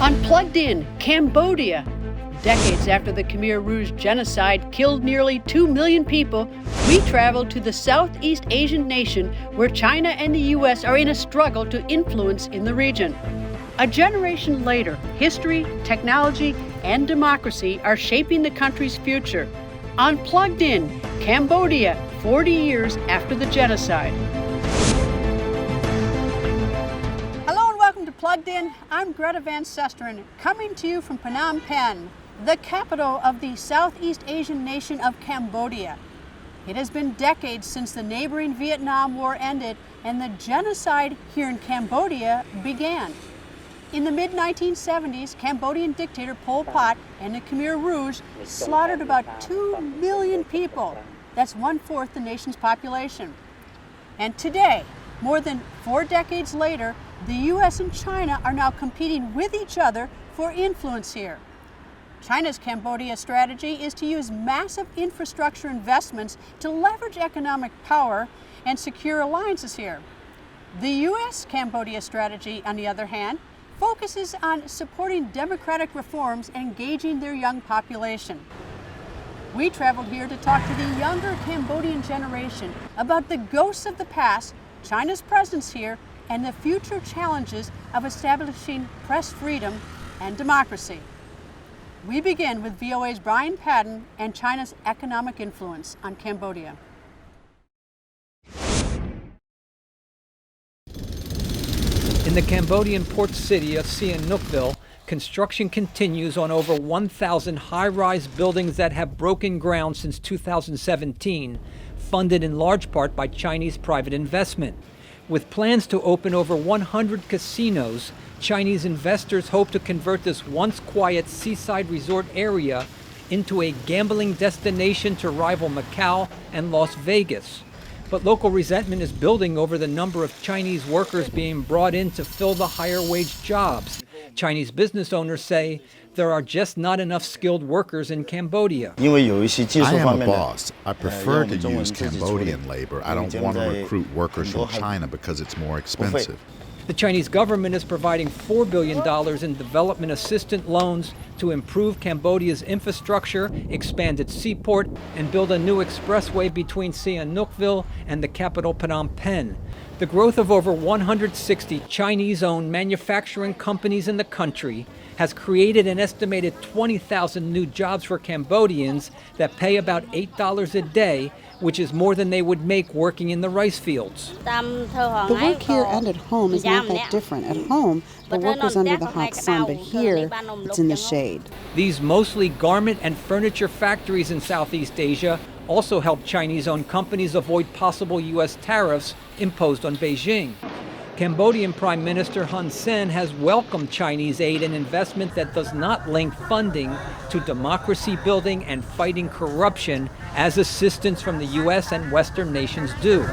Unplugged in Cambodia. Decades after the Khmer Rouge genocide killed nearly 2 million people, we traveled to the Southeast Asian nation where China and the U.S. are in a struggle to influence in the region. A generation later, history, technology, and democracy are shaping the country's future. Unplugged in Cambodia, 40 years after the genocide. Plugged in, I'm Greta Van Susteren, coming to you from Phnom Penh, the capital of the Southeast Asian nation of Cambodia. It has been decades since the neighboring Vietnam War ended and the genocide here in Cambodia began. In the mid-1970s, Cambodian dictator Pol Pot and the Khmer Rouge slaughtered about 2 million people. That's 1/4 the nation's population. And today, more than 4 decades later, the U.S. and China are now competing with each other for influence here. China's Cambodia strategy is to use massive infrastructure investments to leverage economic power and secure alliances here. The U.S. Cambodia strategy, on the other hand, focuses on supporting democratic reforms and engaging their young population. We traveled here to talk to the younger Cambodian generation about the ghosts of the past, China's presence here, and the future challenges of establishing press freedom and democracy. We begin with VOA's Brian Padden and China's economic influence on Cambodia. In the Cambodian port city of Sihanoukville, construction continues on over 1,000 high-rise buildings that have broken ground since 2017, funded in large part by Chinese private investment. With plans to open over 100 casinos, Chinese investors hope to convert this once quiet seaside resort area into a gambling destination to rival Macau and Las Vegas. But local resentment is building over the number of Chinese workers being brought in to fill the higher wage jobs. Chinese business owners say there are just not enough skilled workers in Cambodia. I am a boss. I prefer to use Cambodian labor. I don't want to recruit workers from China because it's more expensive. The Chinese government is providing $4 billion in development assistance loans to improve Cambodia's infrastructure, expand its seaport, and build a new expressway between Sihanoukville and the capital Phnom Penh. The growth of over 160 Chinese-owned manufacturing companies in the country has created an estimated 20,000 new jobs for Cambodians that pay about $8 a day, which is more than they would make working in the rice fields. The work here and at home is not that different. At home, the work is under the hot sun, but here, it's in the shade. These mostly garment and furniture factories in Southeast Asia also help Chinese-owned companies avoid possible U.S. tariffs imposed on Beijing. Cambodian Prime Minister Hun Sen has welcomed Chinese aid and investment that does not link funding to democracy building and fighting corruption as assistance from the U.S. and Western nations do.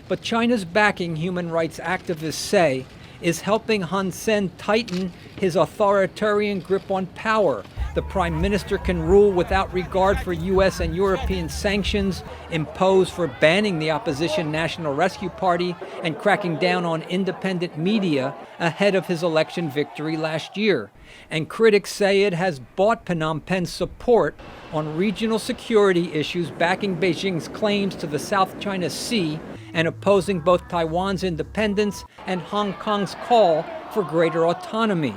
But China's backing, human rights activists say, is helping Hun Sen tighten his authoritarian grip on power. The Prime Minister can rule without regard for U.S. and European sanctions imposed for banning the opposition National Rescue Party and cracking down on independent media ahead of his election victory last year. And critics say it has bought Phnom Penh's support on regional security issues, backing Beijing's claims to the South China Sea and opposing both Taiwan's independence and Hong Kong's call for greater autonomy.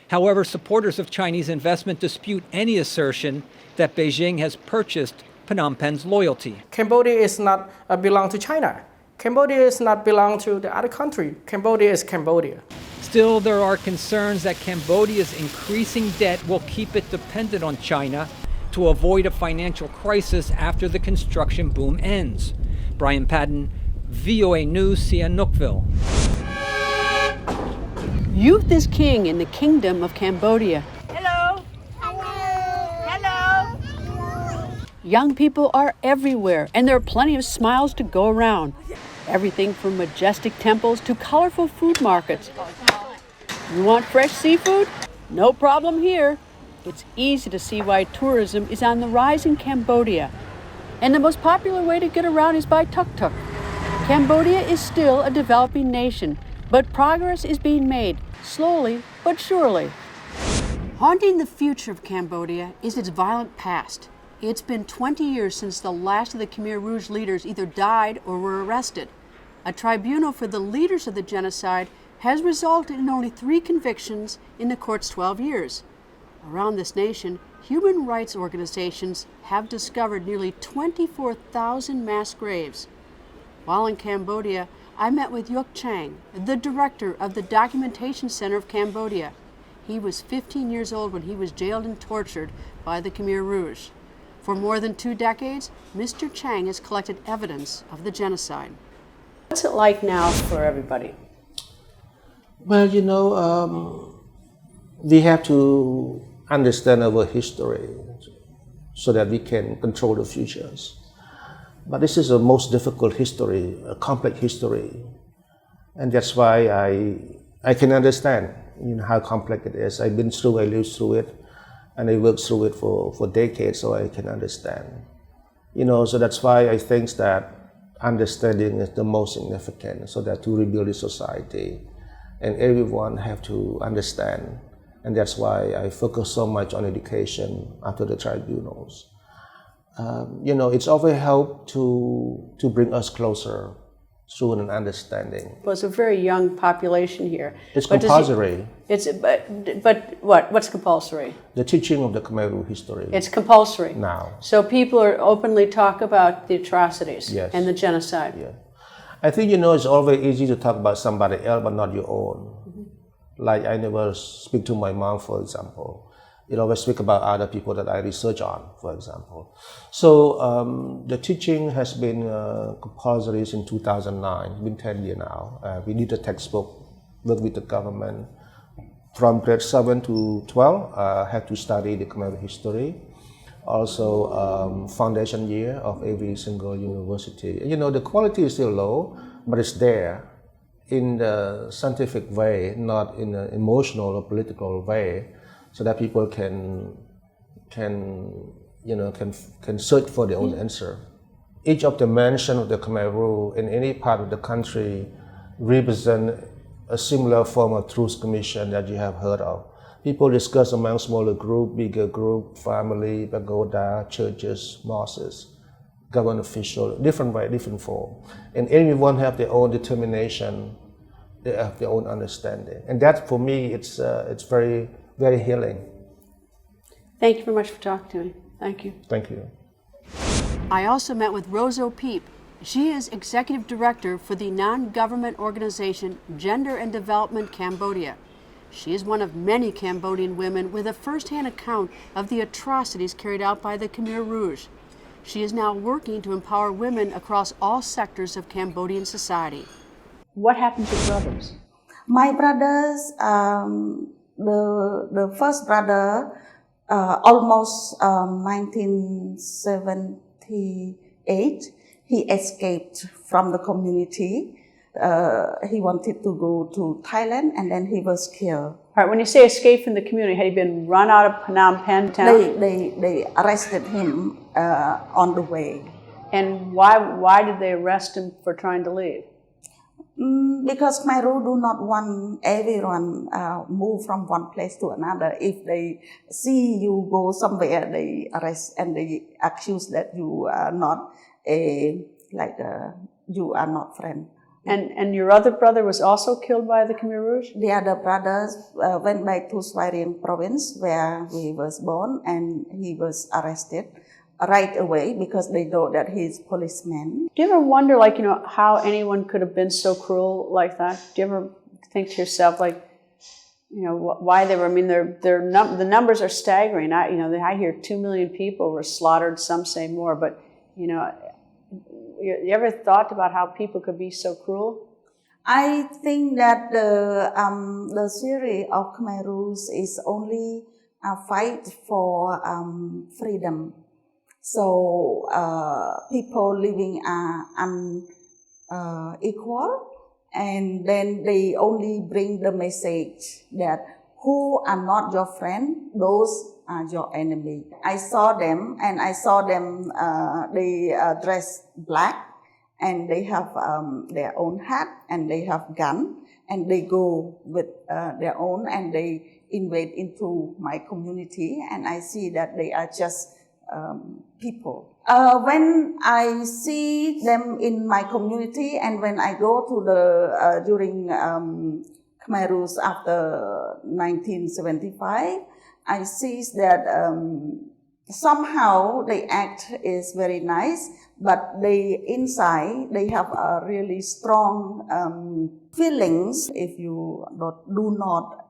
However, supporters of Chinese investment dispute any assertion that Beijing has purchased Phnom Penh's loyalty. Cambodia is not belong to China. Cambodia is not belong to the other country. Cambodia is Cambodia. Still, there are concerns that Cambodia's increasing debt will keep it dependent on China to avoid a financial crisis after the construction boom ends. Brian Padden, VOA News, Sihanoukville. Youth is king in the kingdom of Cambodia. Hello. Hello. Hello. Young people are everywhere, and there are plenty of smiles to go around. Everything from majestic temples to colorful food markets. You want fresh seafood? No problem here. It's easy to see why tourism is on the rise in Cambodia. And the most popular way to get around is by tuk-tuk. Cambodia is still a developing nation, but progress is being made, slowly but surely. Haunting the future of Cambodia is its violent past. It's been 20 years since the last of the Khmer Rouge leaders either died or were arrested. A tribunal for the leaders of the genocide has resulted in only 3 convictions in the court's 12 years. Around this nation, human rights organizations have discovered nearly 24,000 mass graves. While in Cambodia, I met with Yuk Chang, the director of the Documentation Center of Cambodia. He was 15 years old when he was jailed and tortured by the Khmer Rouge. For more than 2 decades, Mr. Chang has collected evidence of the genocide. What's it like now for everybody? Well, we have to understand our history so that we can control the futures. But this is a most difficult history, a complex history. And that's why I can understand how complex it is. I've been through, I lived through it, and I worked through it for decades, so I can understand. So that's why I think that understanding is the most significant, so that to rebuild the society, and everyone have to understand. And that's why I focus so much on education after the tribunals. It's always helped to bring us closer through an understanding. Well, it's a very young population here. It's compulsory. But what? What's compulsory? The teaching of the Khmer Rouge history. It's compulsory. Now. So people are openly talk about the atrocities Yes. and the genocide. Yeah. I think, it's always easy to talk about somebody else, but not your own. Like I never speak to my mom, for example. It always speak about other people that I research on, for example. So the teaching has been compulsory since 2009. It's been 10 years now. We did a textbook, work with the government. From grade 7 to 12, have to study the Khmer history. Also, foundation year of every single university. The quality is still low, but it's there in the scientific way, not in an emotional or political way, so that people can search for their own answer. Each of the mention of the Khmer Rouge in any part of the country represent a similar form of truth commission that you have heard of. People discuss among smaller group, bigger group, family, pagoda, churches, mosques, government officials, different way, different form. And everyone have their own determination, they have their own understanding. And that, for me, it's very, very healing. Thank you very much for talking to me. Thank you. Thank you. I also met with Rose O'Peep. She is Executive Director for the non-government organization Gender and Development Cambodia. She is one of many Cambodian women with a first-hand account of the atrocities carried out by the Khmer Rouge. She is now working to empower women across all sectors of Cambodian society. What happened to brothers? My brothers, the first brother, almost 1978, he escaped from the community. He wanted to go to Thailand, and then he was killed. All right, when you say escape from the community, had he been run out of Phnom Penh town? They arrested him on the way. And why did they arrest him for trying to leave? Because Khmer Rouge do not want everyone move from one place to another. If they see you go somewhere, they arrest and they accuse that you are not you are not friend. And your other brother was also killed by the Khmer Rouge? The other brothers went back to Svay Rieng province where he was born, and he was arrested right away because they know that he's policeman. Do you ever wonder, how anyone could have been so cruel like that? Do you ever think to yourself, why they were? I mean, the numbers are staggering. I hear 2 million people were slaughtered. Some say more, but you ever thought about how people could be so cruel? I think that the theory of Khmer Rouge is only a fight for freedom. So people living are unequal, and then they only bring the message that who are not your friend, those are your enemy. I saw them, and they dress black, and they have their own hat, and they have gun, and they go with their own, and they invade into my community, and I see that they are just people. When I see them in my community, and when I go to the during Khmer Rouge after 1975, I see that somehow they act is very nice, but they inside they have a really strong feelings. If you do not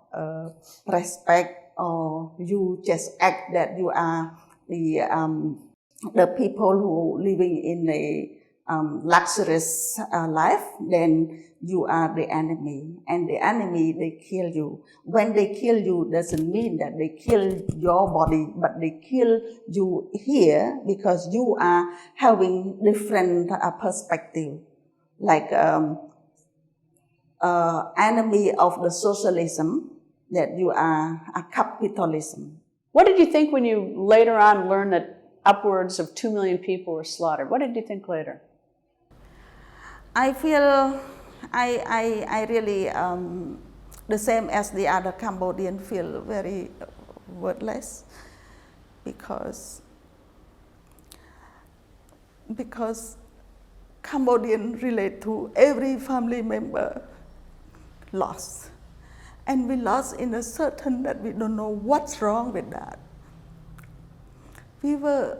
respect, or you just act that you are the people who living in a luxurious life, then you are the enemy, and the enemy, they kill you. When they kill you, doesn't mean that they kill your body, but they kill you here because you are having different perspective, like enemy of the socialism, that you are a capitalism. What did you think when you later on learned that upwards of 2 million people were slaughtered? What did you think later? I feel I really the same as the other Cambodian, feel very worthless because Cambodian relate to every family member lost, and we lost in a certain that we don't know what's wrong with that. We were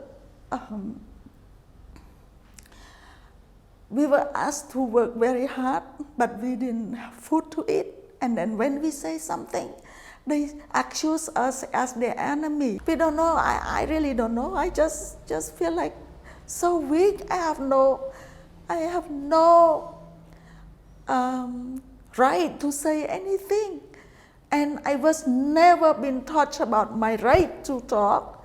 asked to work very hard, but we didn't have food to eat. And then when we say something, they accuse us as their enemy. We don't know. I really don't know. I just feel like so weak. I have no right to say anything. And I was never been taught about my right to talk,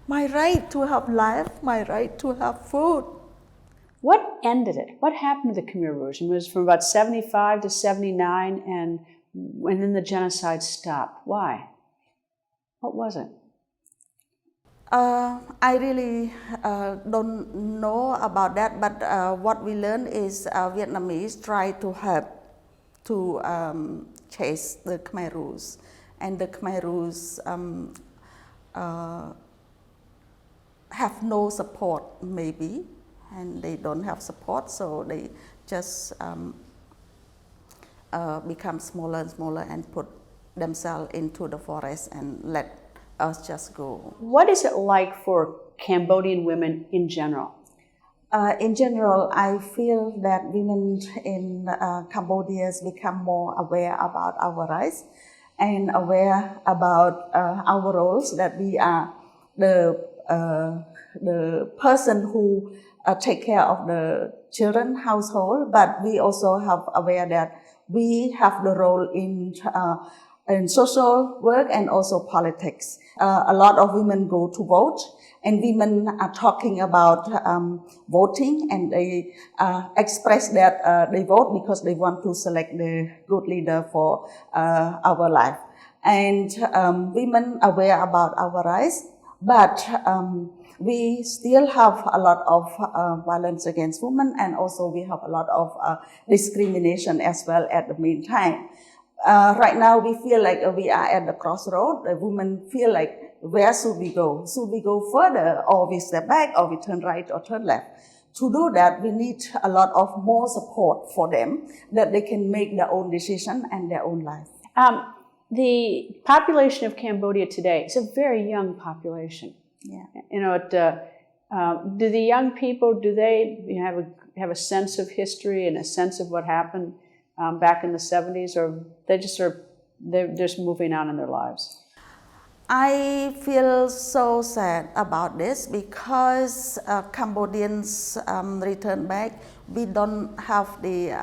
my right to have life, my right to have food. What ended it? What happened to the Khmer Rouge? It was from about 75 to 79, and then the genocide stopped. Why? What was it? I really don't know about that, but what we learned is Vietnamese try to help to chase the Khmer Rouge, and the Khmer Rouge have no support maybe, and they don't have support, so they just become smaller and smaller and put themselves into the forest and let us just go. What is it like for Cambodian women in general? In general, I feel that women in Cambodia become more aware about our rights and aware about our roles, that we are the person who take care of the children household, but we also have aware that we have the role in social work and also politics. A lot of women go to vote, and women are talking about voting, and they express that they vote because they want to select the good leader for our life. And women are aware about our rights, but we still have a lot of violence against women, and also we have a lot of discrimination as well at the meantime. Right now we feel like we are at the crossroad. The women feel like, where should we go? Should we go further, or we step back, or we turn right or turn left? To do that, we need a lot of more support for them, that they can make their own decision and their own life. The population of Cambodia today is a very young population. Yeah. You know, do the young people, do they have a sense of history and a sense of what happened back in the 70s, or they're just moving on in their lives? I feel so sad about this because Cambodians return back. We don't have the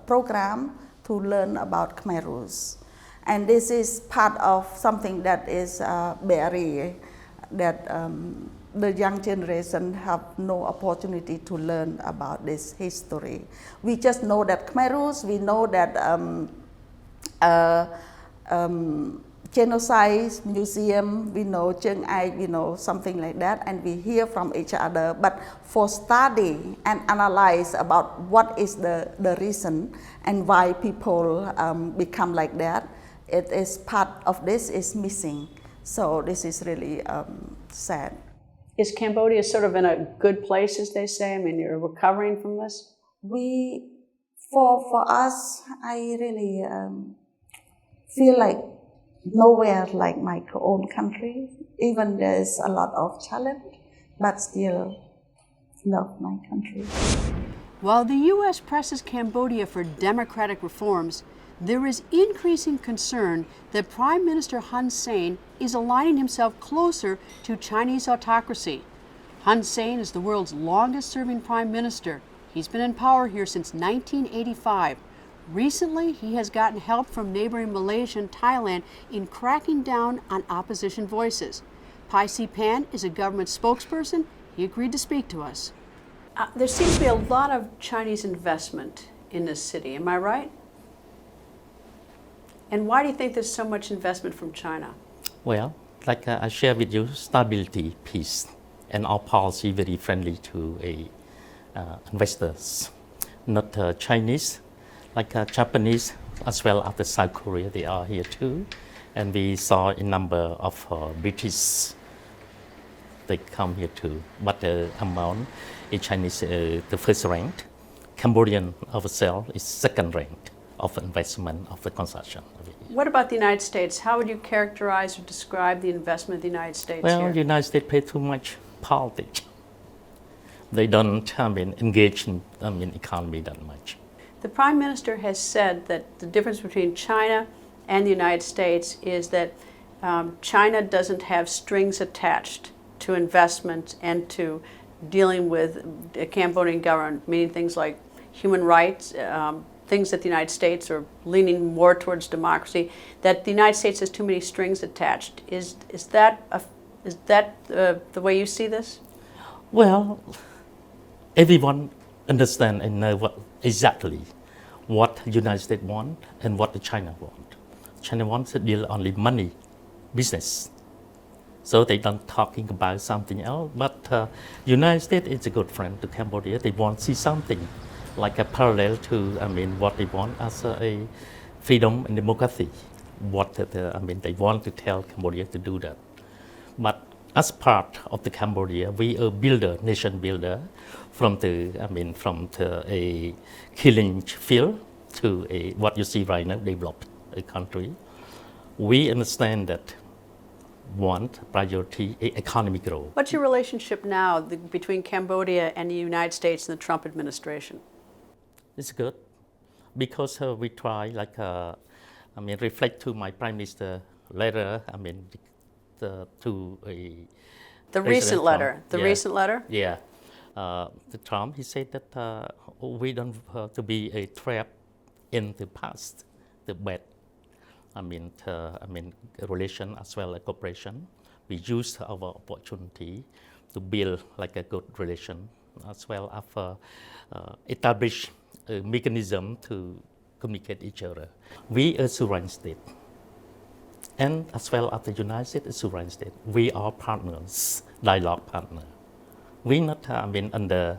program to learn about Khmer Rouge. And this is part of something that is buried, that the young generation have no opportunity to learn about this history. We just know that Khmer Rouge, we know that Genocide Museum, we know Genocide, we know something like that, and we hear from each other. But for study and analyze about what is the reason and why people become like that, it is part of this is missing. So this is really sad. Is Cambodia sort of in a good place, as they say? I mean, you're recovering from this? For us, I really feel like nowhere like my own country. Even there's a lot of challenge, but still love my country. While the U.S. presses Cambodia for democratic reforms, there is increasing concern that Prime Minister Hun Sen is aligning himself closer to Chinese autocracy. Hun Sen is the world's longest-serving prime minister. He's been in power here since 1985. Recently, he has gotten help from neighboring Malaysia and Thailand in cracking down on opposition voices. Pai Si-pan is a government spokesperson. He agreed to speak to us. There seems to be a lot of Chinese investment in this city. Am I right? And why do you think there's so much investment from China? Well, like I share with you, stability, peace, and our policy very friendly to investors. Not Chinese, like Japanese, as well as the South Korea, they are here too. And we saw a number of British, they come here too. But the amount in Chinese, the first ranked. Cambodian ourselves is second ranked of investment of the construction. What about the United States? How would you characterize or describe the investment of the United States well, here? the United States pay too much politics. They don't engage in economy that much. The Prime Minister has said that the difference between China and the United States is that China doesn't have strings attached to investment and to dealing with the Cambodian government, meaning things like human rights, things that the United States are leaning more towards democracy, that the United States has too many strings attached. Is that the way you see this? Well, everyone understand and know exactly what the United States want and what the China want. China wants to deal only money, business. So they don't talking about something else. But United States is a good friend to Cambodia. They want to see something like a parallel to what they want as a freedom and democracy. They want to tell Cambodia to do that. But as part of the Cambodia, we are builder, nation builder, from a killing field to what you see right now, developed a country. We understand that priority, economic growth. What's your relationship now between Cambodia and the United States and the Trump administration? It's good because we try, reflect to my Prime Minister letter. The recent letter. The yeah. recent letter. Yeah, the Trump. He said that we don't have to be a trap in the past, the bad. Relation as well as cooperation. We use our opportunity to build like a good relation as well as establish a mechanism to communicate each other. We are a sovereign state, and as well as the United States is a sovereign state. We are partners, dialogue partner. We not under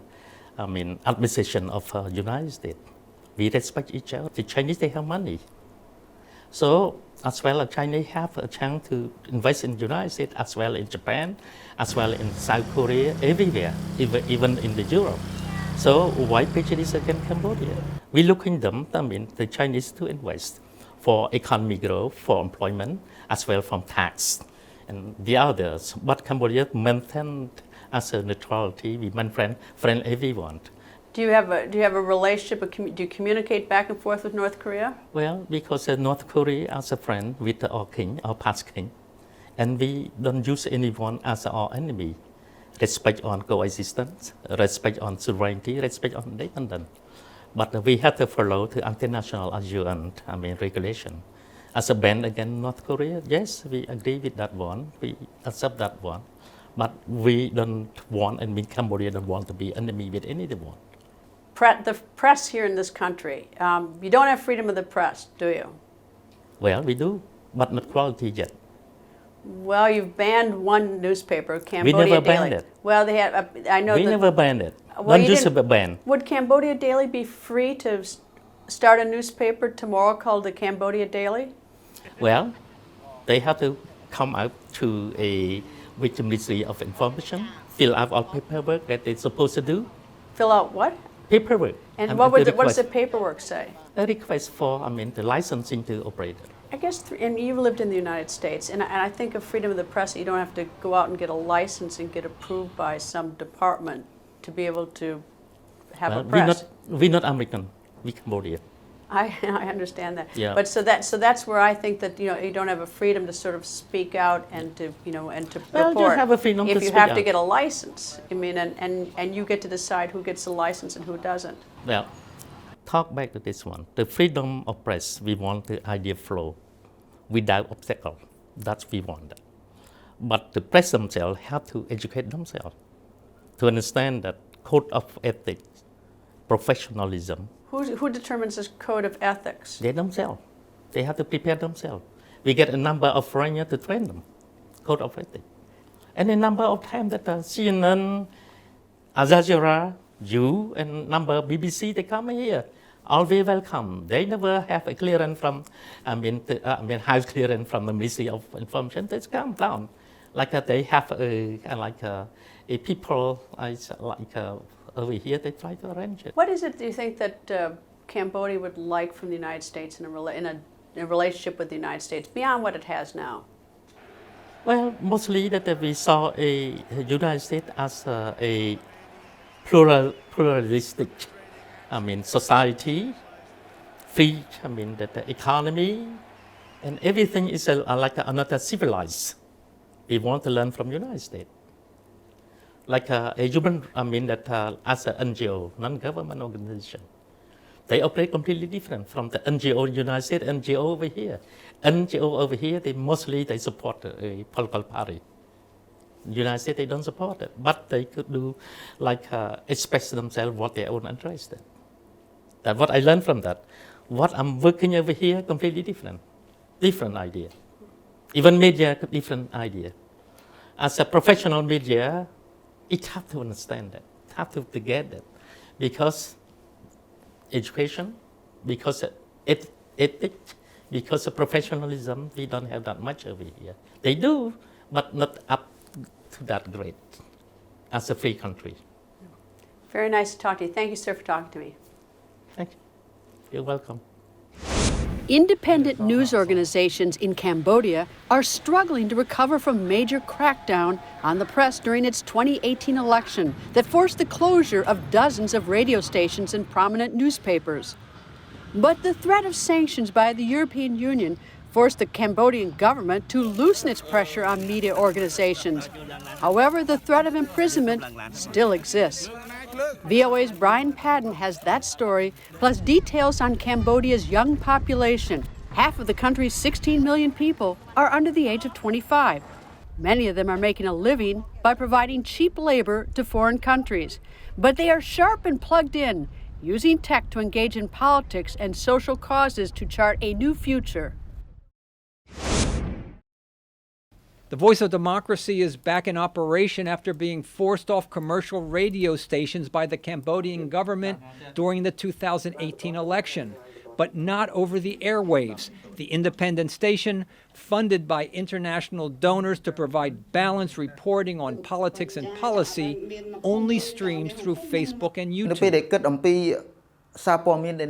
administration of United States. We respect each other. The Chinese, they have money. So as well as China have a chance to invest in the United States, as well in Japan, as well in South Korea, everywhere, even in the Europe. So why prejudice against Cambodia? We looking them, the Chinese to invest for economic growth, for employment, as well from tax and the others. But Cambodia maintained as a neutrality, we friend everyone. Do you have a relationship? Do you communicate back and forth with North Korea? Well, because North Korea as a friend with our king, our past king, and we don't use anyone as our enemy. Respect on coexistence, respect on sovereignty, respect on independence. But we have to follow the international UN regulation. As a ban against North Korea, yes, we agree with that one. We accept that one. But we don't want, Cambodia don't want to be enemy with anyone. The press here in this country, you don't have freedom of the press, do you? Well, we do, but not quality yet. Well, you've banned one newspaper, Cambodia We never Daily. banned it. Well, they have. I know. We never banned it. Well, don't use a ban. Would Cambodia Daily be free to start a newspaper tomorrow called the Cambodia Daily? Well, they have to come out to with the Ministry of Information, fill out all paperwork that they're supposed to do. Fill out what? Paperwork. And what does the paperwork say? A request for, the licensing to operate. I guess, and you've lived in the United States, and I think of freedom of the press, you don't have to go out and get a license and get approved by some department to be able to have a press. We're not American, we're Cambodian. I understand that. Yeah. But so that's where I think that you don't have a freedom to sort of speak out and to report. You have a freedom if to you speak have out. to get a license. I mean, and you get to decide who gets the license and who doesn't. Well, talk back to this one. The freedom of press, we want the idea flow without obstacle. That's we want. But the press themselves have to educate themselves to understand that code of ethics, professionalism. Who determines this code of ethics? They themselves. They have to prepare themselves. We get a number of foreigners to train them, code of ethics. And a number of times that CNN, Al Jazeera, you, and number of BBC, they come here. Always welcome. They never have a clearance from, house clearance from the Ministry of Information. They come down. They have a people over here, they try to arrange it. What is it, do you think, that Cambodia would like from the United States in a relationship with the United States beyond what it has now? Well, mostly that we saw a United States as a pluralistic, society, free, the economy, and everything is another civilized. We want to learn from United States. As an NGO, non-government organization. They operate completely different from the NGO in the United States, NGO over here. NGO over here, they support a political party. In the United States, they don't support it, but they could do express themselves what their own interest in. That's what I learned from that. What I'm working over here, completely different idea. Even media, different idea. As a professional media, it have to understand that, have to get that, because education, because ethics, because of professionalism, we don't have that much over here. They do, but not up to that great as a free country. Very nice to talk to you. Thank you, sir, for talking to me. Thank you. You're welcome. Independent news organizations in Cambodia are struggling to recover from major crackdown on the press during its 2018 election that forced the closure of dozens of radio stations and prominent newspapers. But the threat of sanctions by the European Union forced the Cambodian government to loosen its pressure on media organizations. However, the threat of imprisonment still exists. VOA's Brian Padden has that story, plus details on Cambodia's young population. Half of the country's 16 million people are under the age of 25. Many of them are making a living by providing cheap labor to foreign countries. But they are sharp and plugged in, using tech to engage in politics and social causes to chart a new future. The Voice of Democracy is back in operation after being forced off commercial radio stations by the Cambodian government during the 2018 election, but not over the airwaves. The independent station, funded by international donors to provide balanced reporting on politics and policy, only streams through Facebook and YouTube.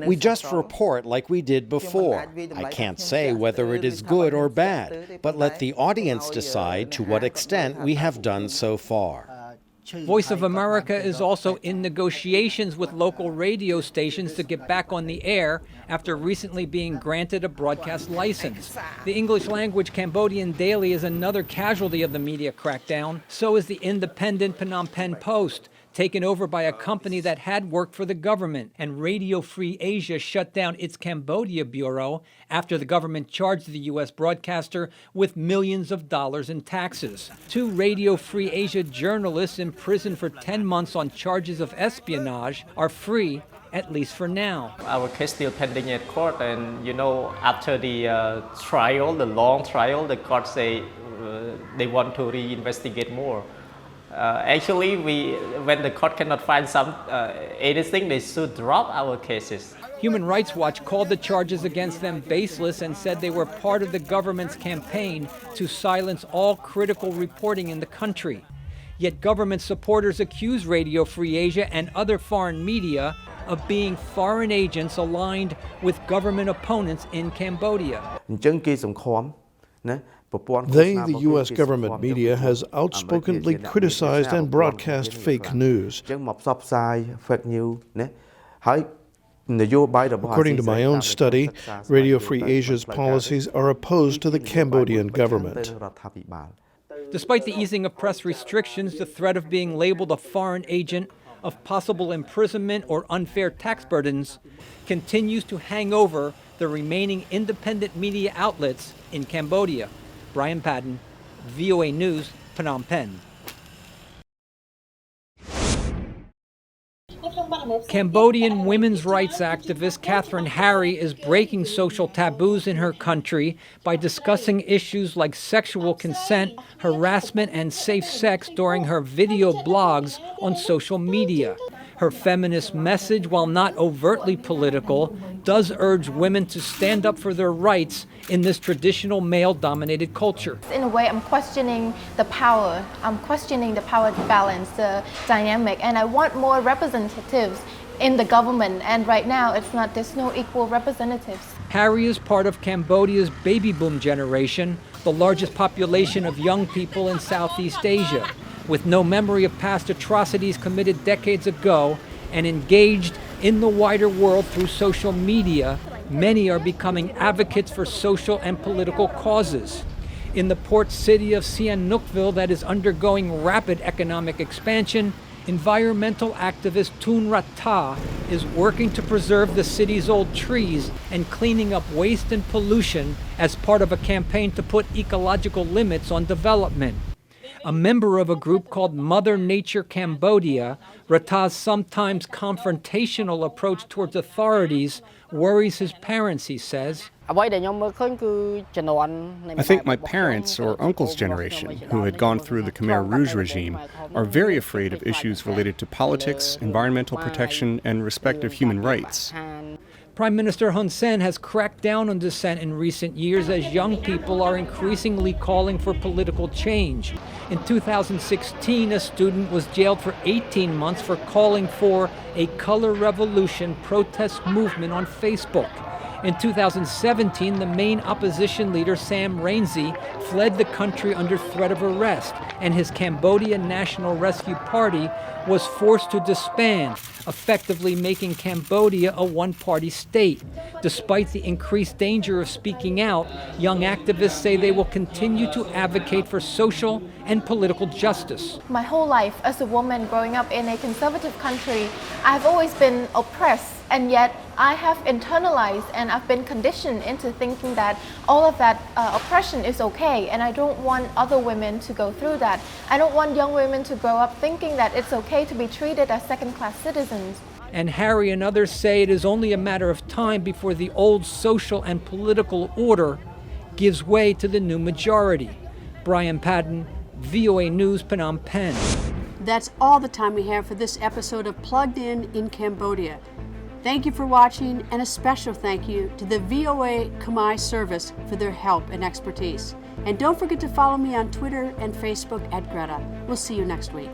We just report like we did before. I can't say whether it is good or bad, but let the audience decide to what extent we have done so far. Voice of America is also in negotiations with local radio stations to get back on the air after recently being granted a broadcast license. The English-language Cambodian Daily is another casualty of the media crackdown. So is the independent Phnom Penh Post, taken over by a company that had worked for the government, and Radio Free Asia shut down its Cambodia bureau after the government charged the U.S. broadcaster with millions of dollars in taxes. 2 Radio Free Asia journalists imprisoned for 10 months on charges of espionage are free, at least for now. Our case still pending at court, and after the trial, the long trial, the court say they want to reinvestigate more. Actually, when the court cannot find anything, they should drop our cases. Human Rights Watch called the charges against them baseless and said they were part of the government's campaign to silence all critical reporting in the country. Yet government supporters accuse Radio Free Asia and other foreign media of being foreign agents aligned with government opponents in Cambodia. The U.S. government media, has outspokenly criticized and broadcast fake news. According to my own study, Radio Free Asia's policies are opposed to the Cambodian government. Despite the easing of press restrictions, the threat of being labeled a foreign agent, of possible imprisonment or unfair tax burdens continues to hang over the remaining independent media outlets in Cambodia. Brian Padden, VOA News, Phnom Penh. Cambodian women's rights activist Catherine Harry is breaking social taboos in her country by discussing issues like sexual consent, harassment, and safe sex during her video blogs on social media. Her feminist message, while not overtly political, does urge women to stand up for their rights in this traditional male-dominated culture. In a way, I'm questioning the power. I'm questioning the power balance, the dynamic, and I want more representatives in the government. And right now, there's no equal representatives. Harry is part of Cambodia's baby boom generation, the largest population of young people in Southeast Asia, with no memory of past atrocities committed decades ago and engaged in the wider world through social media. Many are becoming advocates for social and political causes. In the port city of Sihanoukville that is undergoing rapid economic expansion, environmental activist Thun Ratha is working to preserve the city's old trees and cleaning up waste and pollution as part of a campaign to put ecological limits on development. A member of a group called Mother Nature Cambodia, Ratha's sometimes confrontational approach towards authorities worries his parents, he says. I think my parents or uncle's generation, who had gone through the Khmer Rouge regime, are very afraid of issues related to politics, environmental protection, and respect of human rights. Prime Minister Hun Sen has cracked down on dissent in recent years as young people are increasingly calling for political change. In 2016, a student was jailed for 18 months for calling for a color revolution protest movement on Facebook. In 2017, the main opposition leader, Sam Rainsy, fled the country under threat of arrest, and his Cambodian National Rescue Party was forced to disband, effectively making Cambodia a one-party state. Despite the increased danger of speaking out, young activists say they will continue to advocate for social and political justice. My whole life as a woman growing up in a conservative country, I've always been oppressed, and yet I have internalized and I've been conditioned into thinking that all of that oppression is okay, and I don't want other women to go through that. I don't want young women to grow up thinking that it's okay to be treated as second-class citizens. And Harry and others say it is only a matter of time before the old social and political order gives way to the new majority. Brian Padden, VOA News, Phnom Penh. That's all the time we have for this episode of Plugged In Cambodia. Thank you for watching, and a special thank you to the VOA Khmer service for their help and expertise. And don't forget to follow me on Twitter and Facebook at Greta. We'll see you next week.